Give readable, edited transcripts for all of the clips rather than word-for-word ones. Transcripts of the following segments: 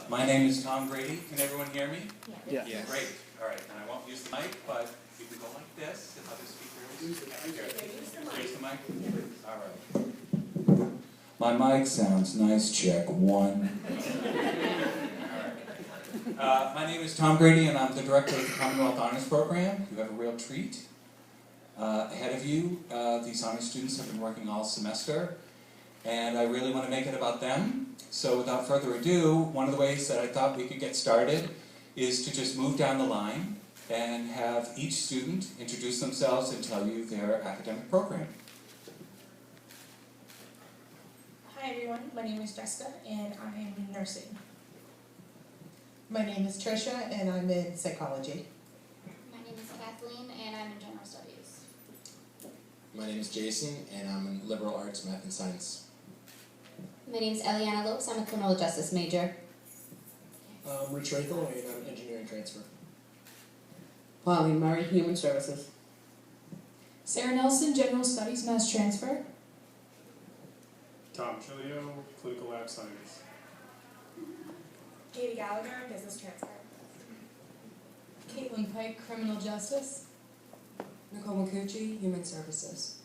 My name is Tom Grady. Can everyone hear me? Yeah. Yeah. Great. All right. And I won't use the mic, but you can go like this if other speakers. Use the mic. All right. My mic sounds nice. Check one. All right. My name is Tom Grady, and I'm the director of the Commonwealth Honors Program. You have a real treat ahead of you. These honors students have been working all semester, and I really want to make it about them. So without further ado, one of the ways that I thought we could get started is to just move down the line and have each student introduce themselves and tell you their academic program. Hi everyone, my name is Jessica and I am in nursing. My name is Tricia and I'm in psychology. My name is Kathleen and I'm in general studies. My name is Jason and I'm in liberal arts, math, and science. My name is Eliana Lopes. I'm a criminal justice major. Rich Rathel, and I'm engineering transfer. Pauline Murray, human services. Sarah Nelson, general studies, mass transfer. Tom Chilio, clinical lab science. Katie Gallagher, business transfer. Caitlin Pike, criminal justice. Nicole McCucci, human services.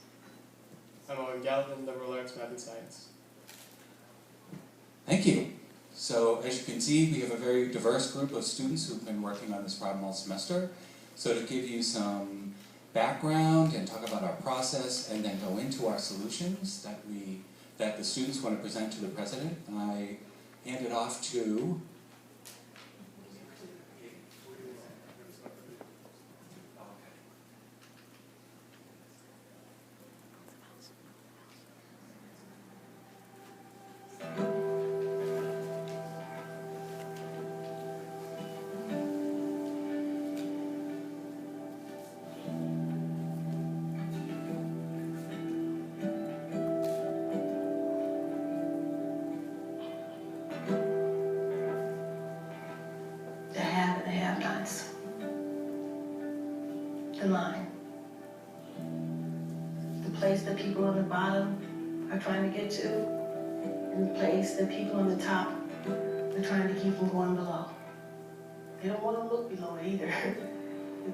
I'm Owen Galvin, liberal arts, math, and science. Thank you. So as you can see, we have a very diverse group of students who've been working on this problem all semester. So to give you some background and talk about our process and then go into our solutions that the students want to present to the president, I hand it off to the line. The place that people on the bottom are trying to get to, and the place that people on the top are trying to keep from going below. They don't want to look below it either.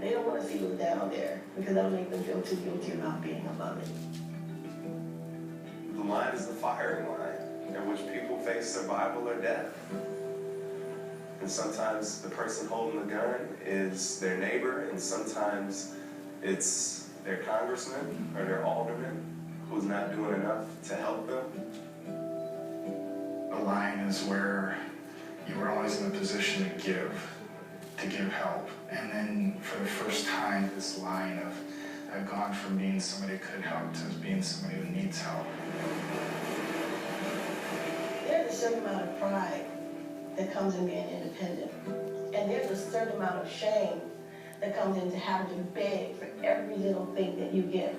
They don't want to see what's down there, because that'll make them feel too guilty about being above it. The line is the firing line, in which people face survival or death. And sometimes the person holding the gun is their neighbor, and sometimes it's their congressman or their alderman who's not doing enough to help them. The line is where you were always in a position to give help. And then for the first time, this line of I've gone from being somebody who could help to being somebody who needs help. There's a certain amount of pride that comes in being independent. And there's a certain amount of shame that comes into having to beg for every little thing that you get.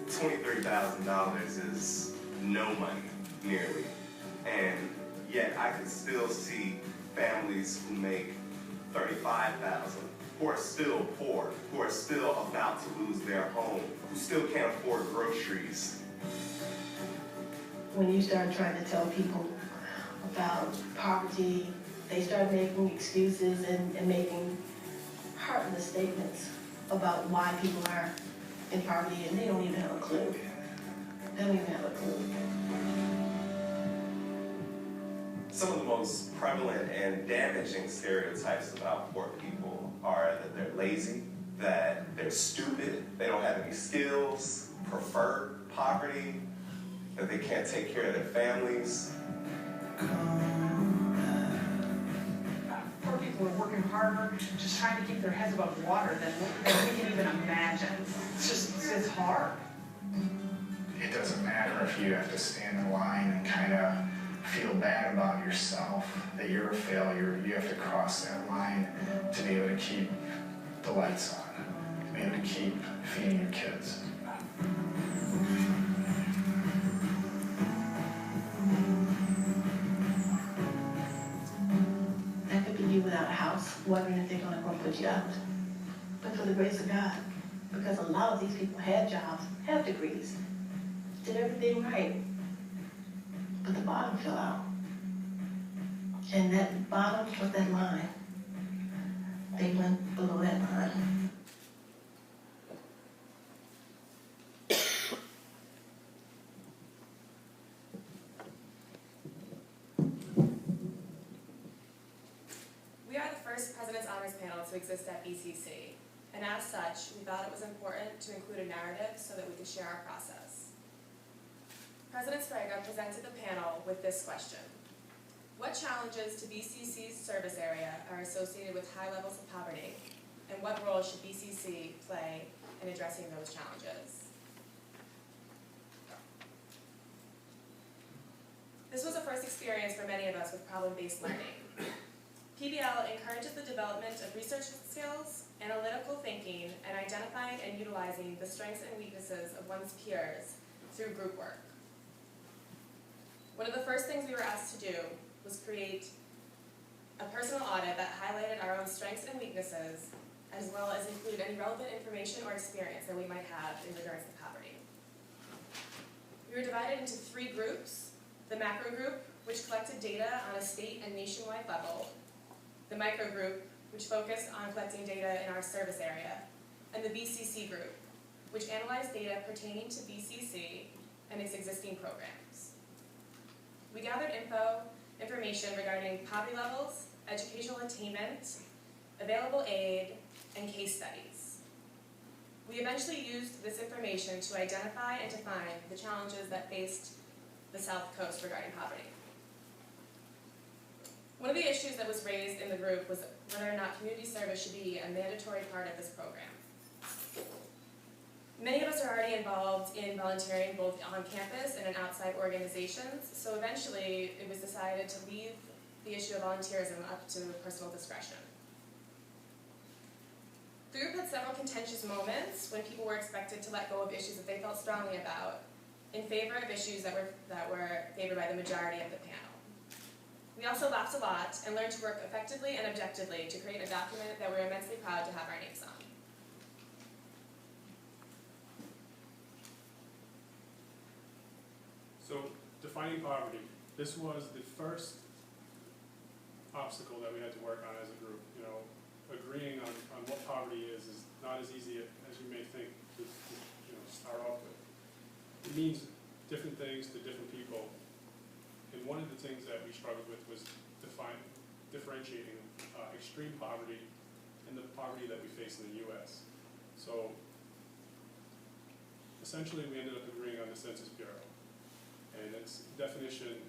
$23,000 is no money, nearly. And yet I can still see families who make $35,000, who are still poor, who are still about to lose their home, who still can't afford groceries. When you start trying to tell people about poverty, they start making excuses and making heartless statements about why people are in poverty, and they don't even have a clue. They don't even have a clue. Some of the most prevalent and damaging stereotypes about poor people are that they're lazy, that they're stupid, they don't have any skills, prefer poverty, that they can't take care of their families. Poor people are working harder, just trying to keep their heads above water than we can even imagine. It's hard. It doesn't matter if you have to stand in line and kind of feel bad about yourself, that you're a failure. You have to cross that line to be able to keep the lights on, to be able to keep feeding your kids. That could be you without a house, wondering if they're going to go put you out. But for the grace of God, because a lot of these people have jobs, have degrees, did everything right, but the bottom fell out. And that bottom was that line. They went below that line. We are the first President's Honors Panel to exist at BCC, and as such, we thought it was important to include a narrative so that we could share our process. President Sprague presented the panel with this question: what challenges to BCC's service area are associated with high levels of poverty, and what role should BCC play in addressing those challenges? This was a first experience for many of us with problem-based learning. PBL encourages the development of research skills, analytical thinking, and identifying and utilizing the strengths and weaknesses of one's peers through group work. One of the first things we were asked to do was create a personal audit that highlighted our own strengths and weaknesses, as well as include any relevant information or experience that we might have in regards to poverty. We were divided into 3 groups: the macro group, which collected data on a state and nationwide level; the micro group, which focused on collecting data in our service area; and the BCC group, which analyzed data pertaining to BCC and its existing programs. We gathered information regarding poverty levels, educational attainment, available aid, and case studies. We eventually used this information to identify and define the challenges that faced the South Coast regarding poverty. One of the issues that was raised in the group was whether or not community service should be a mandatory part of this program. Many of us are already involved in volunteering both on campus and in outside organizations, so eventually it was decided to leave the issue of volunteerism up to personal discretion. The group had several contentious moments when people were expected to let go of issues that they felt strongly about in favor of issues that were favored by the majority of the panel. We also laughed a lot and learned to work effectively and objectively to create a document that we're immensely proud to have our names on. So, defining poverty. This was the first obstacle that we had to work on as a group. You know, agreeing on what poverty is not as easy as you may think to start off with. It means different things to different people. And one of the things that we struggled with was differentiating extreme poverty and the poverty that we face in the U.S. So essentially we ended up agreeing on the Census Bureau. And its definition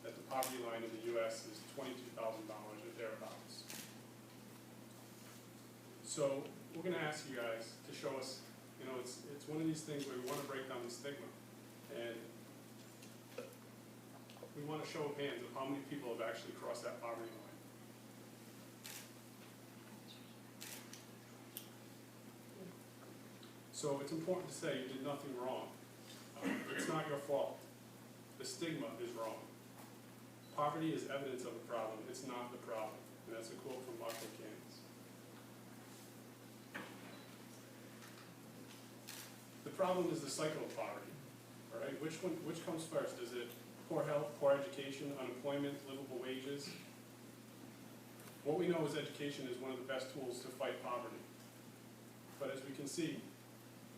that the poverty line in the U.S. is $22,000 or thereabouts. So we're going to ask you guys to show us, it's one of these things where we want to break down the stigma. And we want to show of hands of how many people have actually crossed that poverty line. So it's important to say you did nothing wrong. It's not your fault. The stigma is wrong. Poverty is evidence of a problem. It's not the problem. And that's a quote from Marco Cairns. The problem is the cycle of poverty. All right? Which comes first? Is it poor health, poor education, unemployment, livable wages? What we know is education is one of the best tools to fight poverty. But as we can see,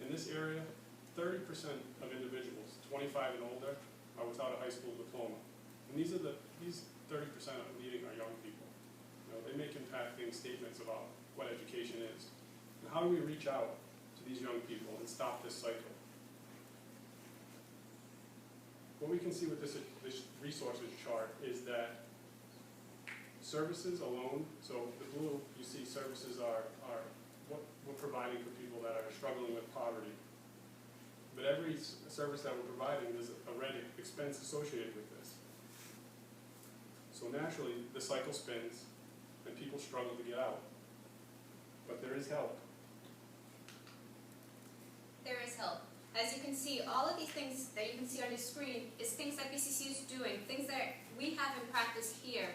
in this area, 30% of individuals, 25 and older, are without a high school diploma. And these 30% are leading our young people. They make impacting statements about what education is. And how do we reach out to these young people and stop this cycle? What we can see with this resources chart is that services alone, so the blue, you see services are what we're providing for people that are struggling with poverty. But every service that we're providing, there's a red expense associated with this. So naturally, the cycle spins and people struggle to get out. But there is help. There is help. As you can see, all of these things that you can see on your screen is things that BCC is doing, things that we have in practice here.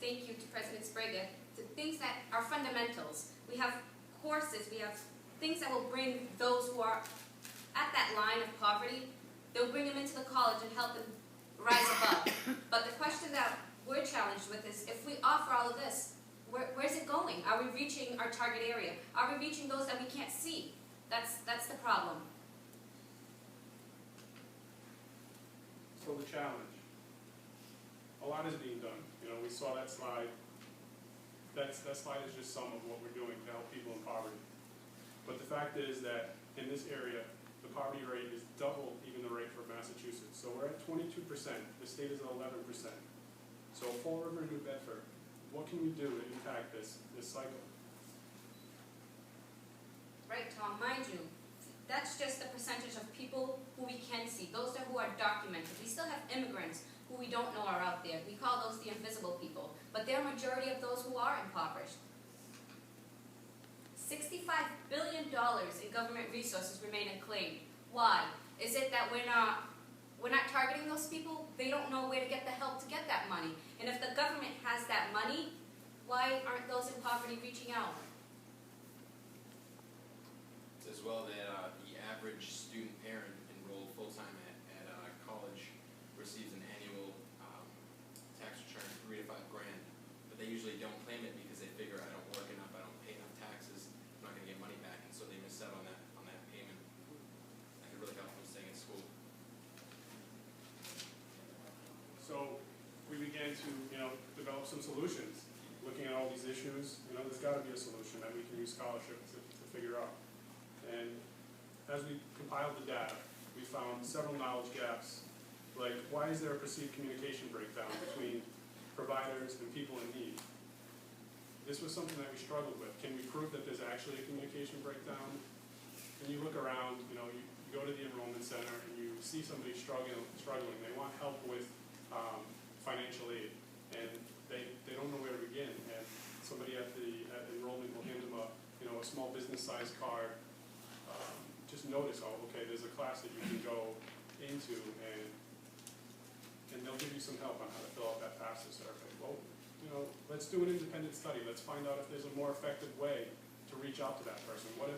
Thank you to President Sprague. The things that are fundamentals. We have core classes, we have things that will bring those who are at that line of poverty, they'll bring them into the college and help them rise above. But the question that we're challenged with is, if we offer all of this, where's it going? Are we reaching our target area? Are we reaching those that we can't see? That's the problem. So the challenge. A lot is being done. You know, we saw that slide. That slide is just some of what we're doing to help people in poverty. But the fact is that in this area, the poverty rate is double even the rate for Massachusetts. So we're at 22%. The state is at 11%. So Fall River and New Bedford, what can we do to impact this cycle? Right, Tom, mind you, that's just the percentage of people who we can see, those who are documented. We still have immigrants who we don't know are out there. We call those the invisible people, but they're a majority of those who are impoverished. $65 billion in government resources remain unclaimed. Why? Is it that we're not targeting those people? They don't know where to get the help to get that money. And if the government has that money, why aren't those in poverty reaching out? As well that the average student parent enrolled full-time at college receives an annual tax return of $3 to $5 grand, but they usually don't claim it because they figure I don't work enough, I don't pay enough taxes, I'm not going to get money back, and so they miss out on that payment. That could really help them staying in school. So we began to, develop some solutions. Looking at all these issues, there's got to be a solution that we can use scholarship to figure out. And as we compiled the data, we found several knowledge gaps, like why is there a perceived communication breakdown between providers and people in need? This was something that we struggled with. Can we prove that there's actually a communication breakdown? When you look around, you go to the enrollment center and you see somebody struggling, they want help with financial aid, and they don't know where to begin. And somebody at the enrollment will hand them a small business size card. Just notice, okay, there's a class that you can go into, and they'll give you some help on how to fill out that FAFSA survey. Well, let's do an independent study. Let's find out if there's a more effective way to reach out to that person. What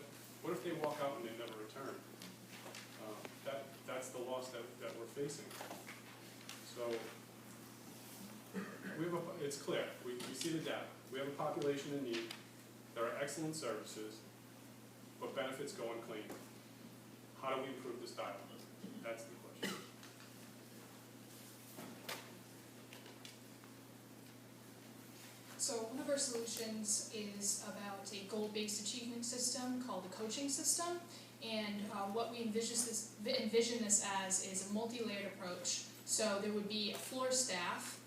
if they walk out and they never return? That's the loss that we're facing. So it's clear. We see the data. We have a population in need. There are excellent services, but benefits go unclaimed. How do we improve this dialogue? That's the question. So one of our solutions is about a goal-based achievement system called the coaching system. And what we envision this as is a multi-layered approach. So there would be a floor staff,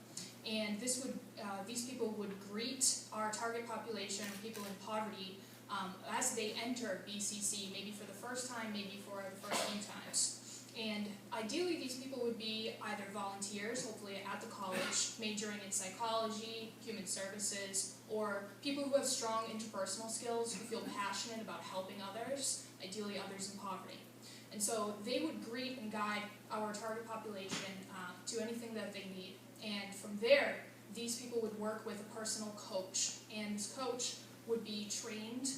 and these people would greet our target population, people in poverty, as they enter BCC, maybe for the first time, maybe for the first few times. And ideally, these people would be either volunteers, hopefully at the college, majoring in psychology, human services, or people who have strong interpersonal skills, who feel passionate about helping others, ideally others in poverty. And so they would greet and guide our target population to anything that they need. And from there, these people would work with a personal coach, and this coach would be trained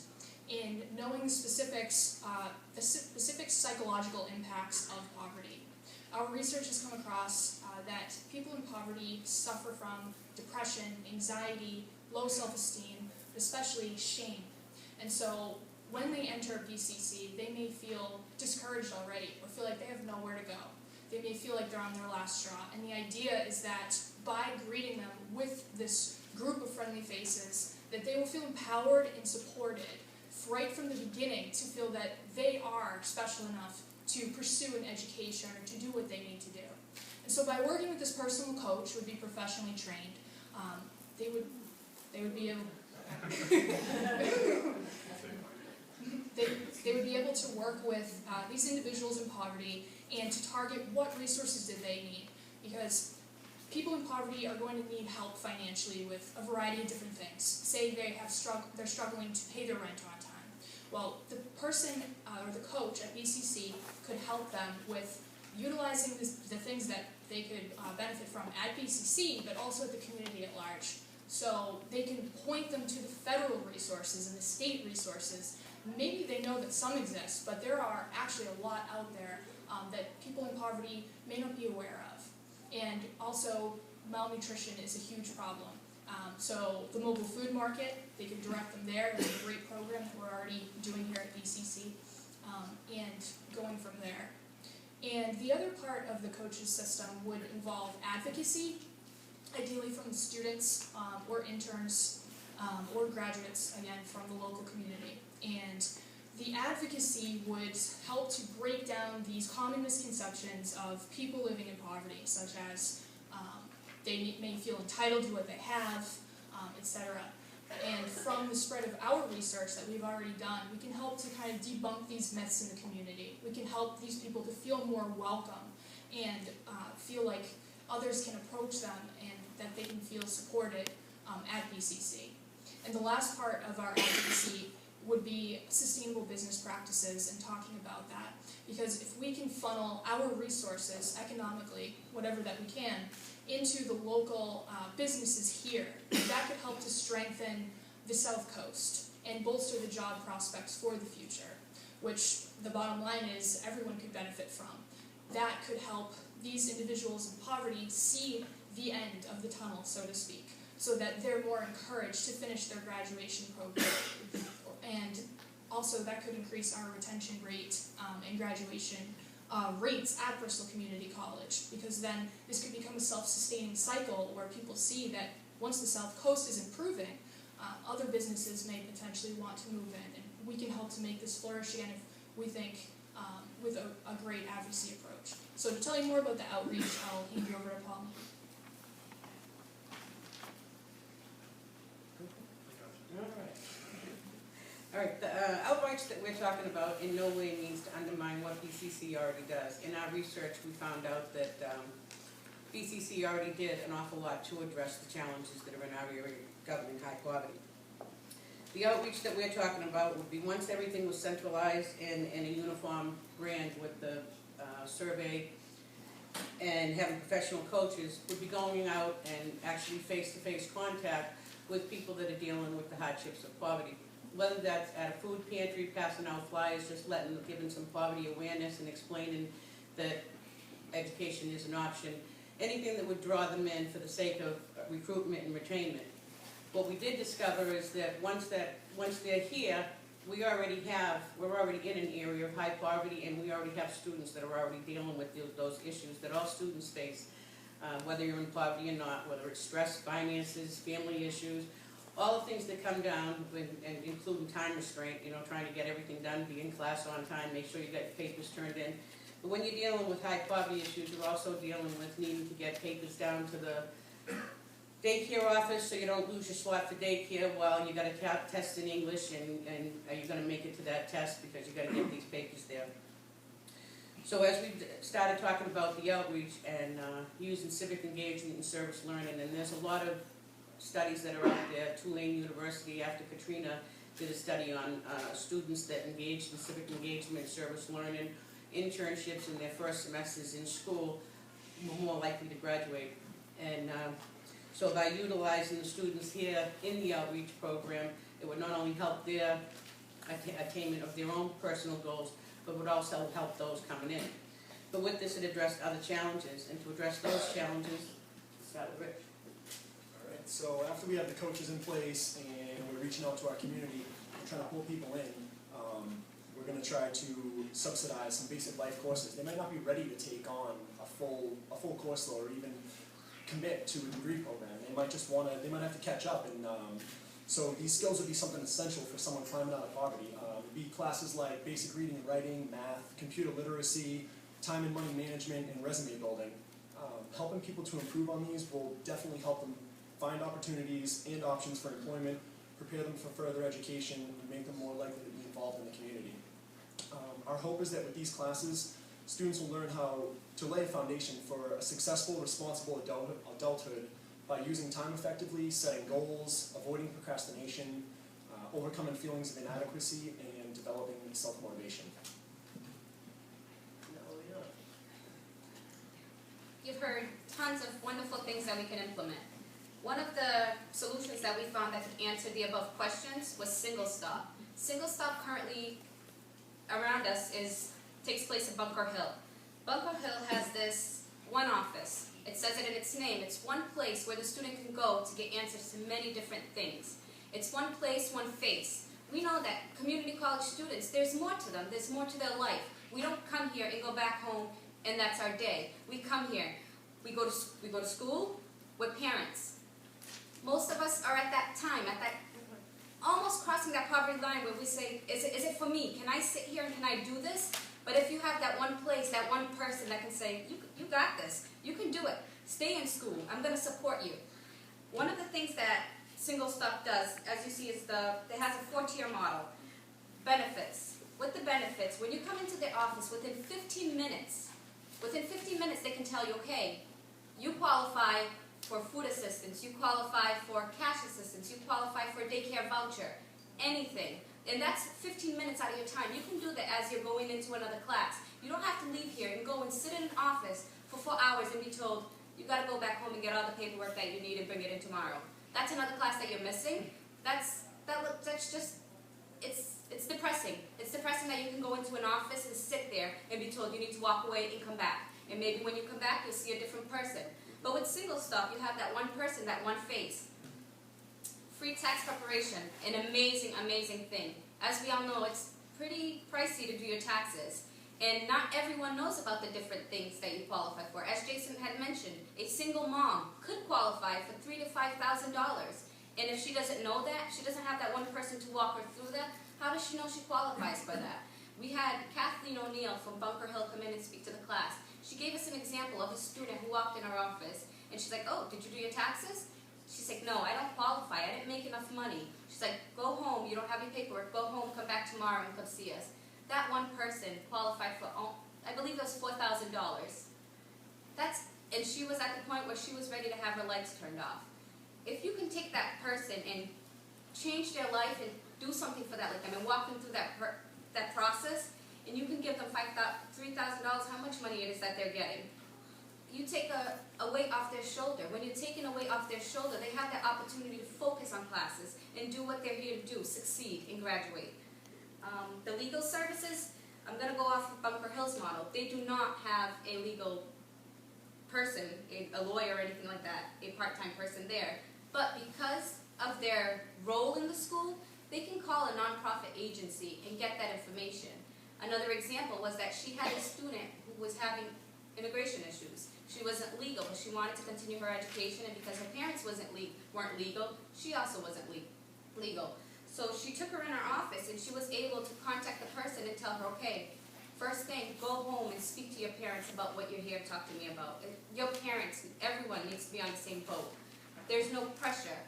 in knowing the specific psychological impacts of poverty. Our research has come across that people in poverty suffer from depression, anxiety, low self-esteem, especially shame. And so when they enter BCC, they may feel discouraged already, or feel like they have nowhere to go. They may feel like they're on their last straw. And the idea is that by greeting them with this group of friendly faces, that they will feel empowered and supported right from the beginning to feel that they are special enough to pursue an education or to do what they need to do. And so by working with this personal coach who would be professionally trained, they would be able they would be able to work with these individuals in poverty and to target what resources did they need, because people in poverty are going to need help financially with a variety of different things. Say they're struggling to pay their rent on time. Well, the person or the coach at BCC could help them with utilizing the things that they could benefit from at BCC, but also at the community at large. So they can point them to the federal resources and the state resources. Maybe they know that some exist, but there are actually a lot out there that people in poverty may not be aware of. And also, malnutrition is a huge problem. So the mobile food market, they could direct them there. There's a great program that we're already doing here at BCC, and going from there. And the other part of the coaches system would involve advocacy, ideally from the students or interns or graduates, again, from the local community. And the advocacy would help to break down these common misconceptions of people living in poverty, such as they may feel entitled to what they have, etc. And from the spread of our research that we've already done, we can help to kind of debunk these myths in the community. We can help these people to feel more welcome and feel like others can approach them and that they can feel supported at BCC. And the last part of our advocacy would be sustainable business practices and talking about that. Because if we can funnel our resources economically, whatever that we can, into the local businesses here, that could help to strengthen the South Coast and bolster the job prospects for the future, which the bottom line is everyone could benefit from. That could help these individuals in poverty see the end of the tunnel, so to speak, so that they're more encouraged to finish their graduation program. And also that could increase our retention rate and graduation rates at Bristol Community College, because then this could become a self-sustaining cycle where people see that once the South Coast is improving, other businesses may potentially want to move in, and we can help to make this flourish again if we think with a great advocacy approach. So to tell you more about the outreach, I'll hand you over to Paul. All right, the outreach that we're talking about in no way means to undermine what BCC already does. In our research, we found out that BCC already did an awful lot to address the challenges that are in our area governing high poverty. The outreach that we're talking about would be once everything was centralized in a uniform brand with the survey and having professional coaches, would be going out and actually face-to-face contact with people that are dealing with the hardships of poverty. Whether that's at a food pantry, passing out flyers, just giving some poverty awareness and explaining that education is an option, anything that would draw them in for the sake of recruitment and retainment. What we did discover is that once they're here, we're already in an area of high poverty, and we already have students that are already dealing with those issues that all students face, whether you're in poverty or not, whether it's stress, finances, family issues, all the things that come down, and including time restraint, trying to get everything done, be in class on time, make sure you get your papers turned in. But when you're dealing with high poverty issues, you're also dealing with needing to get papers down to the daycare office so you don't lose your slot for daycare while you got a test in English, and are you going to make it to that test because you got to get these papers there. So as we started talking about the outreach and using civic engagement and service learning, and there's a lot of studies that are out there. Tulane University, after Katrina, did a study on students that engaged in civic engagement, service learning, internships in their first semesters in school, were more likely to graduate. And so by utilizing the students here in the outreach program, it would not only help their attainment of their own personal goals, but would also help those coming in. But with this, it addressed other challenges, and to address those challenges, start with Rich. So after we have the coaches in place and we're reaching out to our community, we're trying to pull people in, we're going to try to subsidize some basic life courses. They might not be ready to take on a full course load or even commit to a degree program. They might just they might have to catch up, and so these skills would be something essential for someone climbing out of poverty. It'd be classes like basic reading and writing, math, computer literacy, time and money management, and resume building. Helping people to improve on these will definitely help them find opportunities and options for employment, prepare them for further education, and make them more likely to be involved in the community. Our hope is that with these classes, students will learn how to lay a foundation for a successful, responsible adulthood by using time effectively, setting goals, avoiding procrastination, overcoming feelings of inadequacy, and developing self-motivation. You've heard tons of wonderful things that we can implement. One of the solutions that we found that could answer the above questions was single stop. Single stop currently around us takes place in Bunker Hill. Bunker Hill has this one office. It says it in its name. It's one place where the student can go to get answers to many different things. It's one place, one face. We know that community college students, there's more to them. There's more to their life. We don't come here and go back home and that's our day. We come here. We go to school with parents. Most of us are at that time, at that almost crossing that poverty line where we say, is it for me? Can I sit here and can I do this? But if you have that one place, that one person that can say, you got this, you can do it, stay in school, I'm going to support you. One of the things that Single Stop does, as you see, is it has a 4-tier model. Benefits. With the benefits, when you come into their office, within 15 minutes, they can tell you, okay, you qualify for food assistance, you qualify for cash assistance, you qualify for a daycare voucher, anything. And that's 15 minutes out of your time. You can do that as you're going into another class. You don't have to leave here and go and sit in an office for 4 hours and be told, you got to go back home and get all the paperwork that you need and bring it in tomorrow. That's another class that you're missing. That's just, it's depressing. It's depressing that you can go into an office and sit there and be told you need to walk away and come back. And maybe when you come back, you'll see a different person. But with Single Stop, you have that one person, that one face. Free tax preparation, an amazing, amazing thing. As we all know, it's pretty pricey to do your taxes. And not everyone knows about the different things that you qualify for. As Jason had mentioned, a single mom could qualify for $3,000 to $5,000. And if she doesn't know that, she doesn't have that one person to walk her through that, how does she know she qualifies for that? We had Kathleen O'Neill from Bunker Hill come in and speak to the class. She gave us an example of a student who walked in our office, and she's like, oh, did you do your taxes? She's like, no, I don't qualify. I didn't make enough money. She's like, go home. You don't have your paperwork. Go home, come back tomorrow, and come see us. That one person qualified for, I believe it was $4,000. And she was at the point where she was ready to have her lights turned off. If you can take that person and change their life and do something for that, like them, and walk them through that process, and you can give them $3,000, how much money it is that they're getting. You take a weight off their shoulder. When you're taking a weight off their shoulder, they have the opportunity to focus on classes and do what they're here to do, succeed and graduate. The legal services, I'm going to go off of Bunker Hill's model. They do not have a legal person, a lawyer or anything like that, a part-time person there. But because of their role in the school, they can call a nonprofit agency and get that information. Another example was that she had a student who was having immigration issues. She wasn't legal, but she wanted to continue her education, and because her parents weren't legal, she also wasn't legal. So she took her in her office, and she was able to contact the person and tell her, okay, first thing, go home and speak to your parents about what you're here to talk to me about. Your parents, everyone needs to be on the same boat. There's no pressure.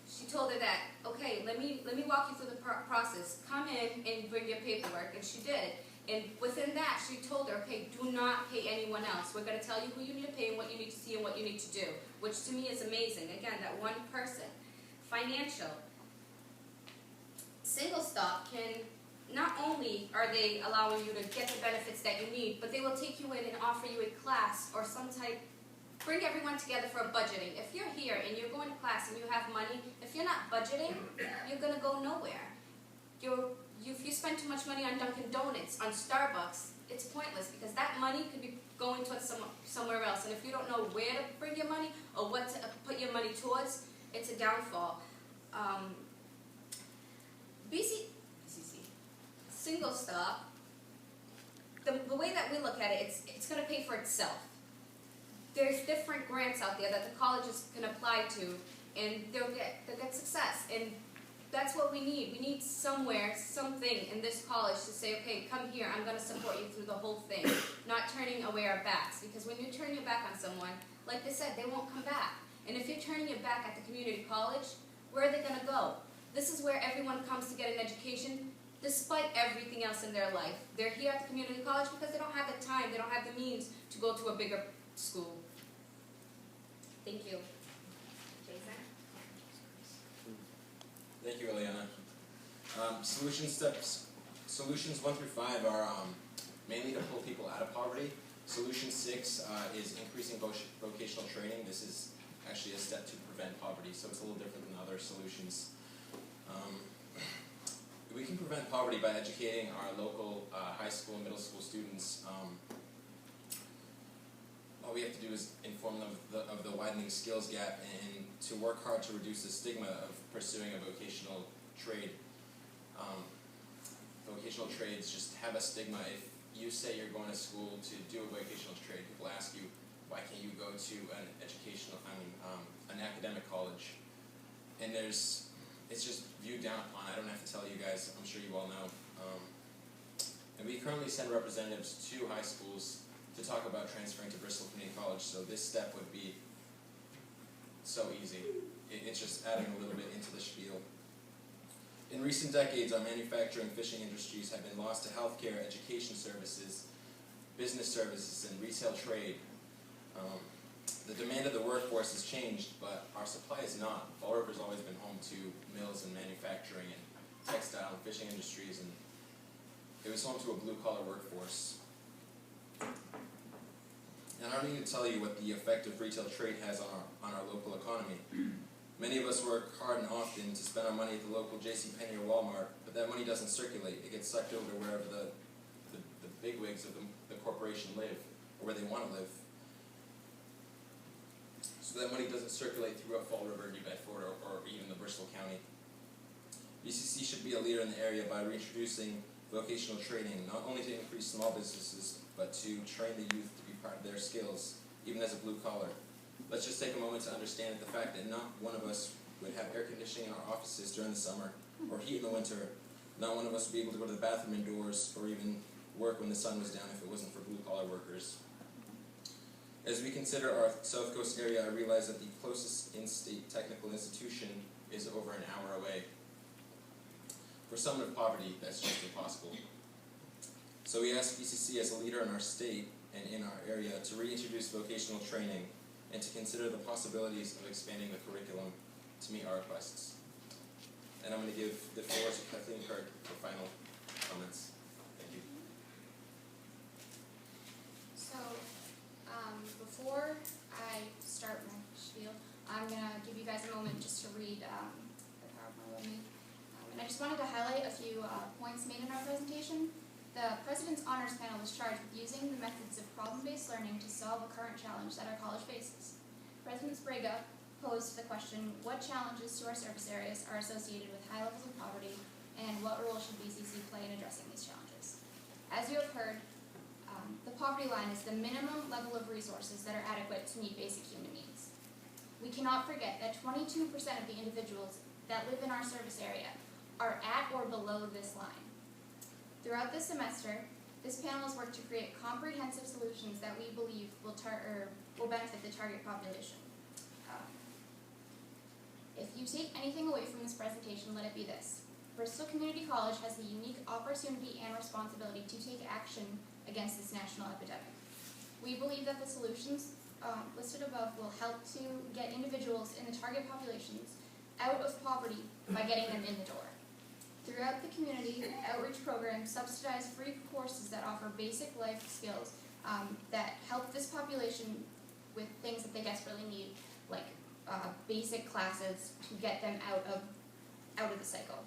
She told her that, okay, let me walk you through the process. Come in and bring your paperwork, and she did. And within that, she told her, okay, do not pay anyone else. We're going to tell you who you need to pay and what you need to see and what you need to do, which to me is amazing. Again, that one person. Financial. Single Stop can, not only are they allowing you to get the benefits that you need, but they will take you in and offer you a class or some type, bring everyone together for budgeting. If you're here and you're going to class and you have money, if you're not budgeting, you're going to go nowhere. If you spend too much money on Dunkin' Donuts, on Starbucks, it's pointless because that money could be going towards somewhere else. And if you don't know where to bring your money or what to put your money towards, it's a downfall. BCC, Single Stop, the way that we look at it, it's going to pay for itself. There's different grants out there that the colleges can apply to, and they'll get success. And that's what we need. We need somewhere, something in this college to say, okay, come here, I'm going to support you through the whole thing, not turning away our backs. Because when you turn your back on someone, like they said, they won't come back. And if you're turning your back at the community college, where are they going to go? This is where everyone comes to get an education, despite everything else in their life. They're here at the community college because they don't have the time, they don't have the means to go to a bigger school. Thank you. Jason? Thank you, Eliana. Solutions 1 through 5 are mainly to pull people out of poverty. Solution 6 is increasing vocational training. This is actually a step to prevent poverty, so it's a little different than other solutions. We can prevent poverty by educating our local high school and middle school students. All we have to do is inform them of the widening skills gap and to work hard to reduce the stigma of pursuing a vocational trade. Vocational trades just have a stigma. If you say you're going to school to do a vocational trade, people ask you, why can't you go to an academic college? And it's just viewed down upon. I don't have to tell you guys, I'm sure you all know. And we currently send representatives to high schools to talk about transferring to Bristol Community College, so this step would be so easy. It's just adding a little bit into the spiel. In recent decades, our manufacturing and fishing industries have been lost to healthcare, education services, business services, and retail trade. The demand of the workforce has changed, but our supply is not. Fall River has always been home to mills and manufacturing and textile and fishing industries, and it was home to a blue-collar workforce. And I don't need to tell you what the effect of retail trade has on our local economy. Many of us work hard and often to spend our money at the local JCPenney or Walmart, but that money doesn't circulate. It gets sucked over to wherever the bigwigs of the corporation live, or where they want to live. So that money doesn't circulate throughout Fall River, New Bedford, or even the Bristol County. BCC should be a leader in the area by reintroducing vocational training, not only to increase small businesses, but to train the youth to be part of their skills, even as a blue collar. Let's just take a moment to understand the fact that not one of us would have air conditioning in our offices during the summer, or heat in the winter. Not one of us would be able to go to the bathroom indoors, or even work when the sun was down if it wasn't for blue collar workers. As we consider our South Coast area, I realize that the closest in-state technical institution is over an hour away. For someone of poverty, that's just impossible. So we ask BCC as a leader in our state and in our area to reintroduce vocational training and to consider the possibilities of expanding the curriculum to meet our requests. And I'm going to give the floor to Kathleen Kirk for final comments. Thank you. So, before I start my spiel, I'm going to give you guys a moment just to read the PowerPoint with me. And I just wanted to highlight a few points made in our presentation. The President's Honors Panel was charged with using the methods of problem-based learning to solve a current challenge that our college faces. President Sprague posed the question, what challenges to our service areas are associated with high levels of poverty, and what role should BCC play in addressing these challenges? As you have heard, the poverty line is the minimum level of resources that are adequate to meet basic human needs. We cannot forget that 22% of the individuals that live in our service area are at or below this line. Throughout this semester, this panel has worked to create comprehensive solutions that we believe will benefit the target population. If you take anything away from this presentation, let it be this. Bristol Community College has the unique opportunity and responsibility to take action against this national epidemic. We believe that the solutions listed above will help to get individuals in the target populations out of poverty by getting them in the door. Throughout the community, outreach programs subsidize free courses that offer basic life skills that help this population with things that they desperately need, like basic classes to get them out of the cycle.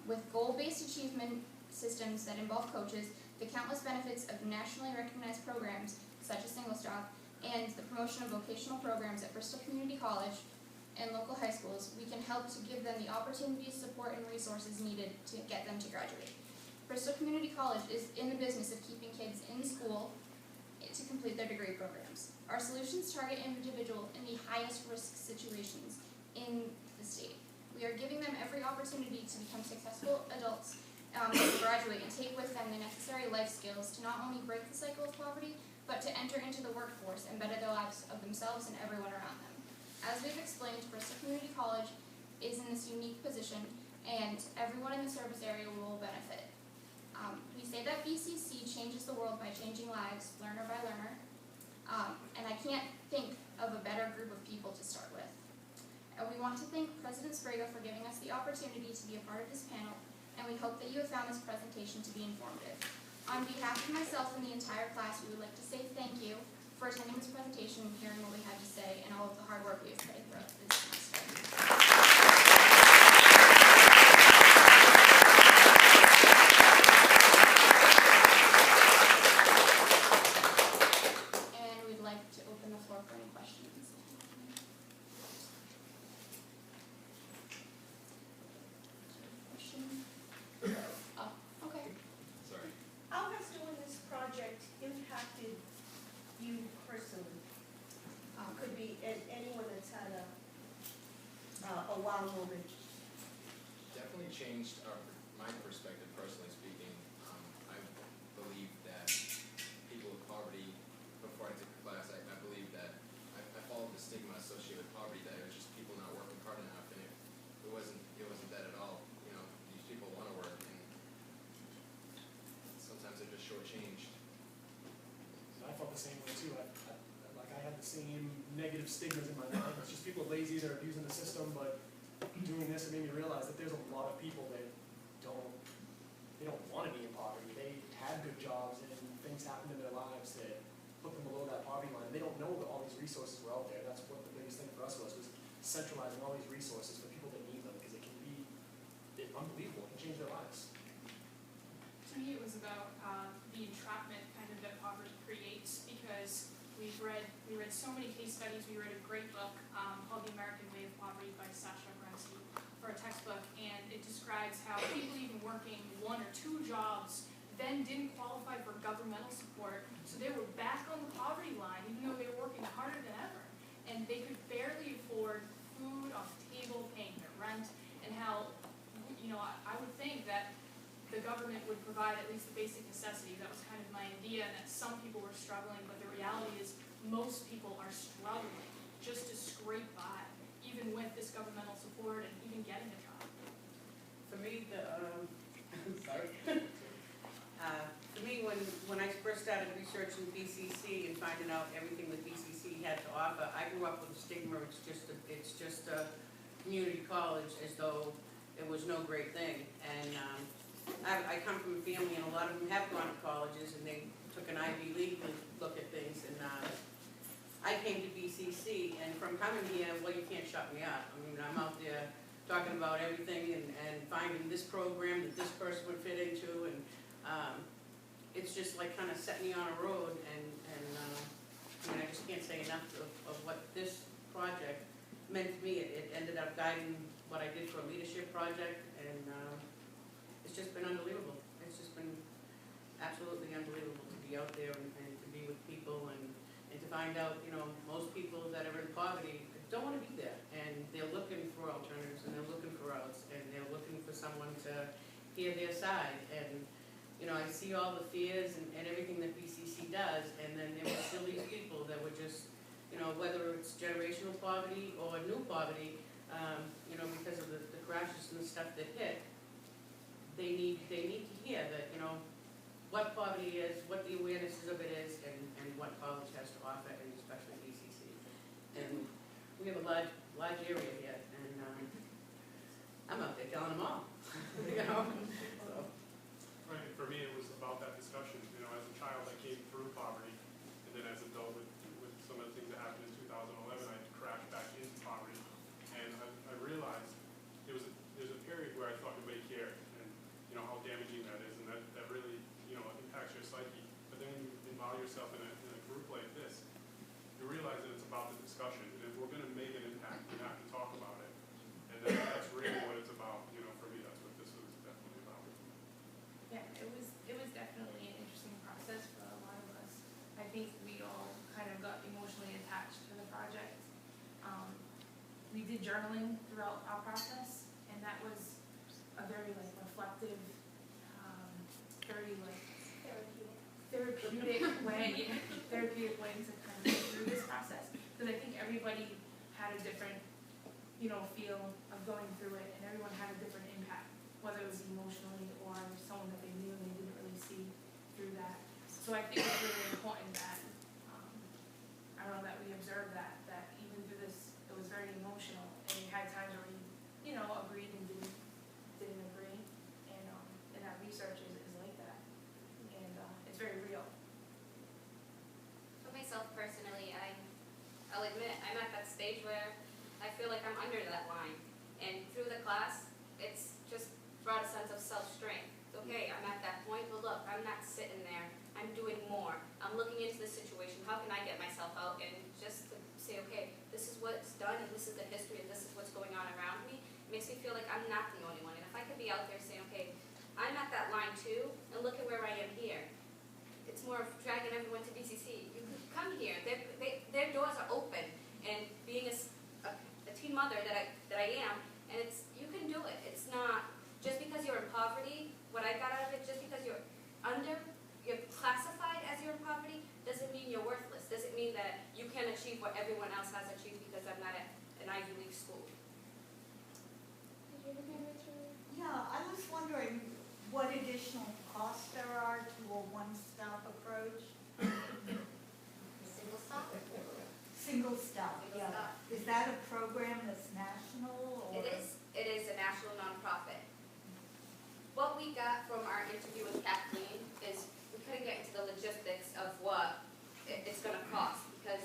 With goal-based achievement systems that involve coaches, the countless benefits of nationally recognized programs such as Single Stop and the promotion of vocational programs at Bristol Community College and local high schools, we can help to give them the opportunities, support, and resources needed to get them to graduate. Bristol Community College is in the business of keeping kids in school to complete their degree programs. Our solutions target individuals in the highest risk situations in the state. We are giving them every opportunity to become successful adults and graduate and take with them the necessary life skills to not only break the cycle of poverty, but to enter into the workforce and better the lives of themselves and everyone around them. As we've explained, Bristol Community College is in this unique position, and everyone in the service area will benefit. We say that BCC changes the world by changing lives, learner by learner, and I can't think of a better group of people to start with. And we want to thank President Sprague for giving us the opportunity to be a part of this panel, and we hope that you have found this presentation to be informative. On behalf of myself and the entire class, we would like to say thank you for for attending this presentation and hearing what we had to say and all of the hard work we have put in throughout this semester. And we'd like to open the floor for any questions. Question? Oh, okay. Sorry. How has doing this project impacted you personally? Could be anyone that's had a wow moment. Definitely changed my perspective, personally speaking. I believe that people with poverty, before I took the class, I believe that I followed the stigma associated with poverty, that it was just people not working hard enough, and it wasn't that at all. You know, these people want to work, and sometimes they're just shortchanged. I felt the same way too. I had the same negative stigmas in my mind. It's just people are lazy, they're abusing the system, but doing this, it made me realize that there's a lot of people that they don't want to be in poverty. They had good jobs and things happened in their lives that put them below that poverty line. They don't know that all these resources were out there. That's what the biggest thing for us was centralizing all these resources for people that need them, because it can be unbelievable. It can change their lives. To me, it was about the entrapment kind of that poverty creates, because we read so many case studies. We read a great book called The American Way of Poverty by Sasha Grensky for a textbook, and it describes how people even working 1 or 2 jobs then didn't qualify for governmental support, so they were back on the poverty line even though they were working harder than ever, and they could barely afford food on the table, paying their rent, and how, you know, I would think that the government would provide at least the basic necessities. That was kind of my idea, and that some people were struggling, but the reality is most people are struggling just to scrape by, even with this governmental support and even getting a job. For me, sorry. For me, when I first started researching BCC and finding out everything that BCC had to offer, I grew up with a stigma. It's just a community college, as though it was no great thing. And I come from a family, and a lot of them have gone to colleges, and they took an Ivy League look at things. And I came to BCC, and from coming here, well, you can't shut me up. I mean, I'm out there talking about everything and finding this program that this person would fit into, and it's just like kind of set me on a road. And I mean, I just can't say enough of what this project meant to me. It ended up guiding what I did for a leadership project, and it's just been unbelievable. It's just been absolutely unbelievable to be out there and to be with people and to find out, you know, most people that are in poverty don't want to be there, and they're looking for alternatives, and they're looking for outs, and they're looking for someone to hear their side. And you know, I see all the fears and everything that BCC does, and then there were still these people that were just, you know, whether it's generational poverty or new poverty, you know, because of the crashes and the stuff that hit, they need to hear that, you know, what poverty is, what the awarenesses of it is, and what college has to offer, and especially BCC. And we have a large area here, and I'm out there telling them all, you know. So. Right, for me, it was about that discussion. You know, as a child, I came through poverty, and then as an adult, with some of the things that happened in 2011, I crashed back into poverty, and I realized there's a period where I thought nobody cared, and you know how damaging that is, and that really, you know, impacts your psyche. But then when you involve yourself in a group like this, you realize that it's about the discussion, and if we're going to make an impact, we have to talk about it, and that's really what it's about. You know, for me, that's what this was definitely about. Yeah, it was definitely an interesting process for a lot of us. I think we all kind of got emotionally attached to the project. We did journaling throughout our process, and that was a very reflective, very therapeutic way to kind of go through this process. Because I think everybody had a different, you know, feel of going through it, and everyone had a different impact, whether it was emotionally or someone that they knew and they didn't really see through that. So I think it's really important that, I don't know, that we observed that even through this, it was very emotional, and we had times where we, you know, agreed and didn't agree, and that research is like that, and it's very real. For myself personally, stage where I feel like I'm under that line. And through the class, it's just brought a sense of self-strength. Okay, I'm at that point, but look, I'm not sitting there. I'm doing more. I'm looking into the situation. How can I get myself out? And just to say, okay, this is what's done, and this is the history, and this is what's going on around me, it makes me feel like I'm not the only one. And if I could be out there saying, okay, I'm at that line too, and look at where I am here. It's more of dragging everyone to BCC. You can come here. Their doors are open. And being a teen mother that I am, and you can do it. It's not just because you're in poverty. What I got out of it, just because you're classified as you're in poverty, doesn't mean you're worthless. Doesn't mean that you can't achieve what everyone else has achieved because I'm not at an Ivy League school. Yeah, I was wondering what additional costs there are to a one-stop approach? Single stop? Single stop, Single yeah. stop. Is that a program that's national or? It is. It is a national nonprofit. What we got from our interview with Kathleen is we couldn't get into the logistics of what it's going to cost because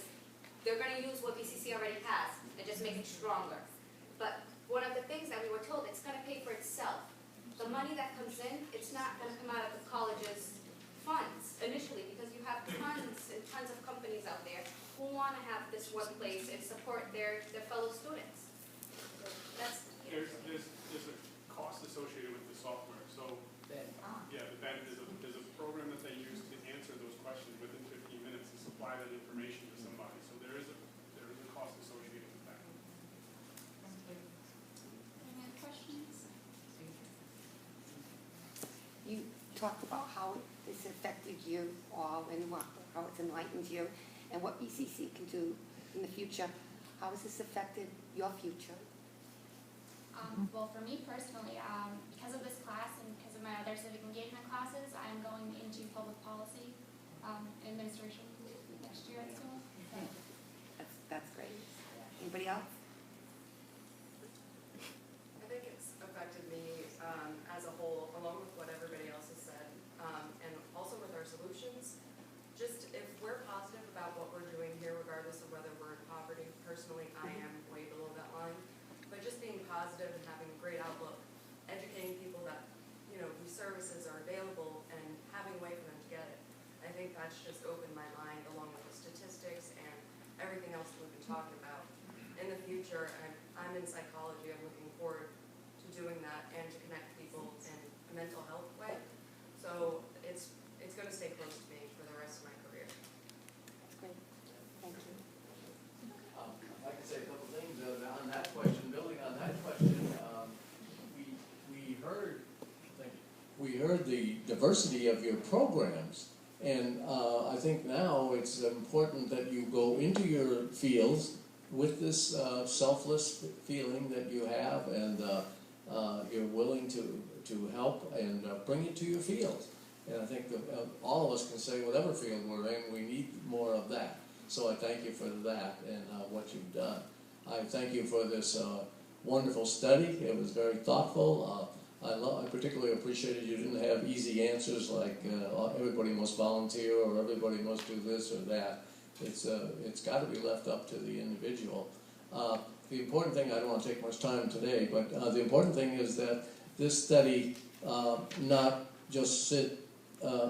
they're going to use what BCC already has and just make it stronger. But one of the things that we were told, it's going to pay for itself. The money that comes in, it's not going to come out of the college's funds initially because you have tons and tons of companies out there who want to have this one place and support their fellow students. So that's There's a cost associated with the software. So yeah, there's a program that they use to answer those questions within 15 minutes and supply that information to somebody. So there is a cost associated with that. Any other questions? You talked about how this affected you all and how it's enlightened you and what BCC can do in the future. How has this affected your future? Well, for me personally, because of this class and because of my other civic engagement classes, I'm going into public policy and administration next year at school. So. That's great. Anybody else? I think it's affected me as a whole, along with what everybody else has said, and also with our solutions. Just if we're positive about what we're doing here, regardless of whether we're in poverty, personally, I am way below that line. But just being positive and having a great outlook, educating people that, these services are available and having a way for them to get it. I think that's just opened my mind along with the statistics and everything else that we've been talking about. In the future, I'm in psychology, I'm looking forward to doing that and to connect people in a mental health way. So it's going to stay close to me for the rest of my career. Great. Thank you. I'd like to say a couple things on that question. Building on that question, we heard the diversity of your programs, and I think now it's important that you go into your fields with this selfless feeling that you have, and you're willing to help and bring it to your field. And I think all of us can say whatever field we're in, we need more of that. So I thank you for that and what you've done. I thank you for this wonderful study. It was very thoughtful. I particularly appreciated you didn't have easy answers like everybody must volunteer or everybody must do this or that. It's got to be left up to the individual. The important thing, I don't want to take much time today, but the important thing is that this study not just sit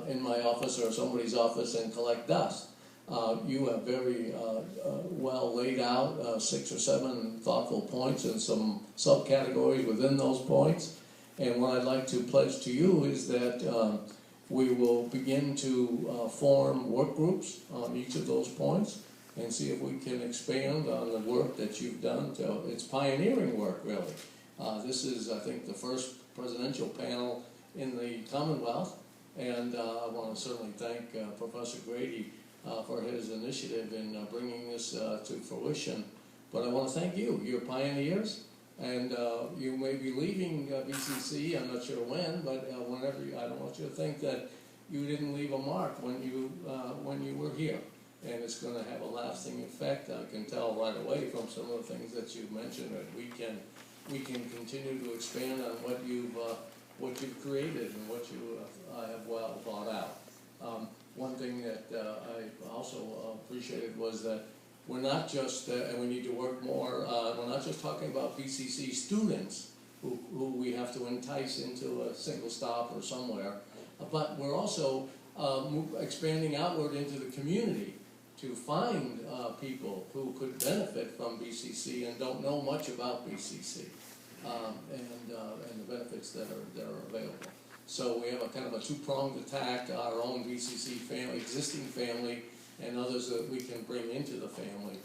in my office or somebody's office and collect dust. You have very well laid out 6 or 7 thoughtful points and some subcategories within those points. And what I'd like to pledge to you is that we will begin to form work groups on each of those points and see if we can expand on the work that you've done. It's pioneering work, really. This is, I think, the first presidential panel in the Commonwealth, and I want to certainly thank Professor Grady for his initiative in bringing this to fruition. But I want to thank you. You're pioneers, and you may be leaving BCC, I'm not sure when, but whenever I don't want you to think that you didn't leave a mark when you were here. And it's going to have a lasting effect. I can tell right away from some of the things that you've mentioned that we can continue to expand on what you've created and what you have well thought out. One thing that I also appreciated was that we're not just, and we need to work more, we're not just talking about BCC students who we have to entice into a single stop or somewhere, but we're also expanding outward into the community to find people who could benefit from BCC and don't know much about BCC, and the benefits that are available. So we have a kind of a two-pronged attack, our own BCC family, existing family, and others that we can bring into the family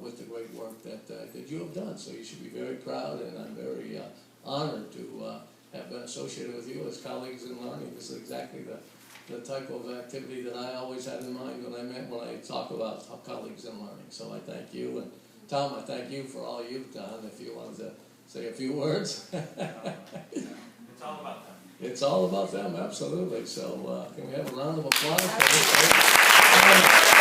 with the great work that you have done. So you should be very proud, and I'm very honored to have been associated with you as colleagues in learning. This is exactly the type of activity that I always had in mind when I talk about colleagues in learning. So I thank you, and Tom, I thank you for all you've done. If you wanted to say a few words. It's all about them. It's all about them, absolutely. So can we have a round of applause for this?